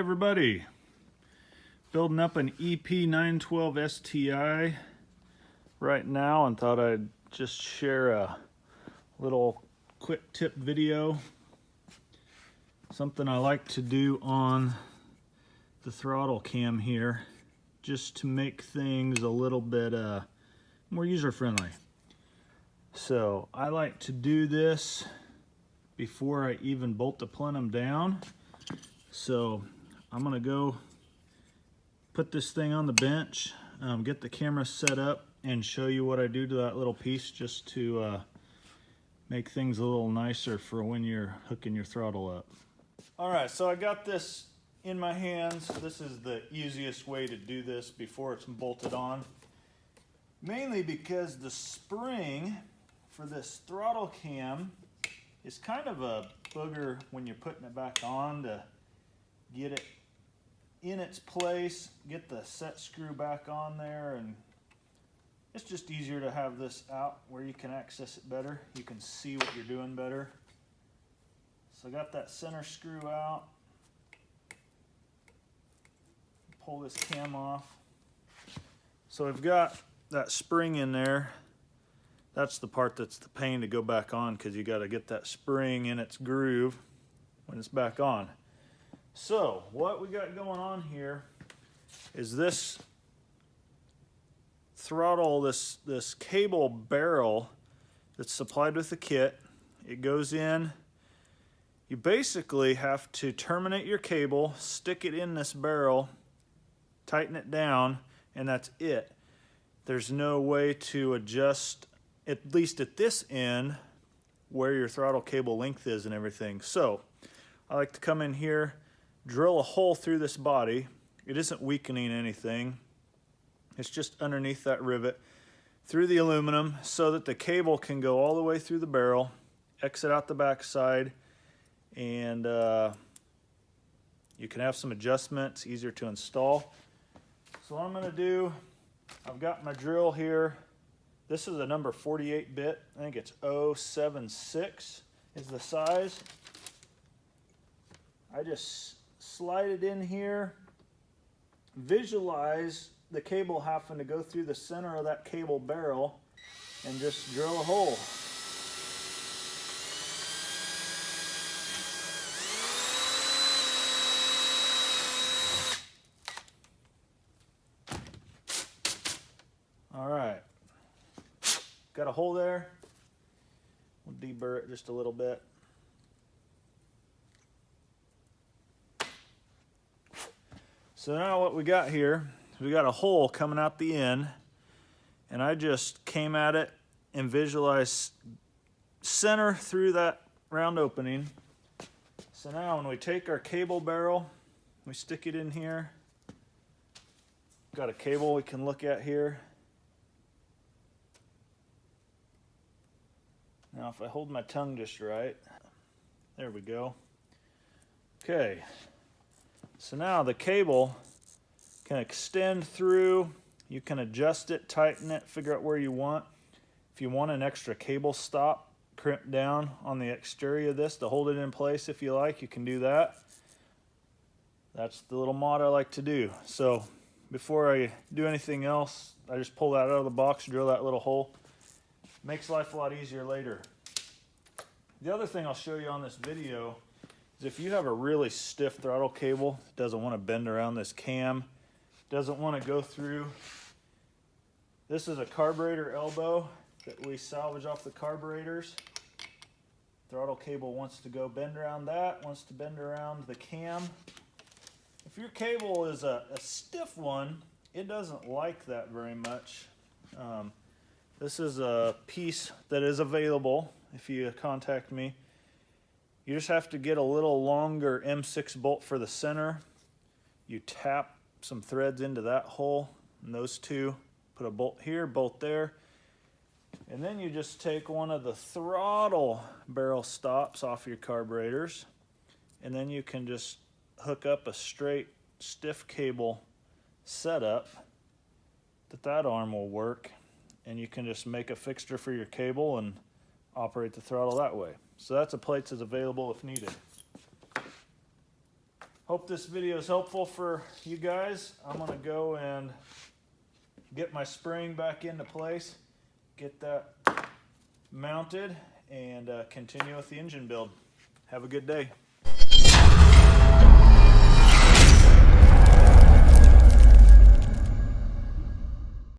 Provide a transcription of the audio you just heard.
everybody, building up an EP912 STI right now and thought I'd just share a little quick tip video. Something I like to do on the throttle cam here just to make things a little bit more user-friendly. So I like to do this before I even bolt the plenum down. So I'm gonna go put this thing on the bench, get the camera set up, and show you what I do to that little piece just to make things a little nicer for when you're hooking your throttle up. All right, so I got this in my hands. This is the easiest way to do this before it's bolted on. Mainly because the spring for this throttle cam is kind of a booger when you're putting it back on to get it in its place, get the set screw back on there, and it's just easier to have this out where you can access it better. You can see what you're doing better. So I got that center screw out. Pull this cam off. So I've got that spring in there. That's the part that's the pain to go back on, because you got to get that spring in its groove when it's back on. So what we got going on here is this throttle, this cable barrel that's supplied with the kit. It goes in. You basically have to terminate your cable, stick it in this barrel, tighten it down, and that's it. There's no way to adjust, at least at this end, where your throttle cable length is and everything. So I like to come in here, drill a hole through this body. It isn't weakening anything. It's just underneath that rivet through the aluminum so that the cable can go all the way through the barrel, exit out the back side, and you can have some adjustments, easier to install. So what I'm going to do, I've got my drill here. This is a number 48 bit. I think it's 076 is the size. I just slide it in here. Visualize the cable having to go through the center of that cable barrel and just drill a hole. All right, got a hole there. We'll deburr it just a little bit. So now what we got here is we got a hole coming out the end, and I just came at it and visualized center through that round opening. So now when we take our cable barrel, we stick it in here. Got a cable we can look at here. Now if I hold my tongue just right, there we go. Okay, so now the cable can extend through. You can adjust it, tighten it, figure out where you want. If you want an extra cable stop, crimp down on the exterior of this to hold it in place if you like, you can do that. That's the little mod I like to do. So before I do anything else, I just pull that out of the box, drill that little hole. Makes life a lot easier later. The other thing I'll show you on this video is if you have a really stiff throttle cable, it doesn't want to bend around this cam, doesn't want to go through. This is a carburetor elbow that we salvage off the carburetors. Throttle cable wants to go bend around that, wants to bend around the cam. If your cable is a stiff one, it doesn't like that very much. This is a piece that is available if you contact me. You just have to get a little longer M6 bolt for the center. You tap some threads into that hole, and those two, put a bolt here, bolt there. And then you just take one of the throttle barrel stops off your carburetors, and then you can just hook up a straight stiff cable setup that arm will work. And you can just make a fixture for your cable and operate the throttle that way. So that's a plate that's available if needed. Hope this video is helpful for you guys. I'm gonna go and get my spring back into place, get that mounted, and continue with the engine build. Have a good day.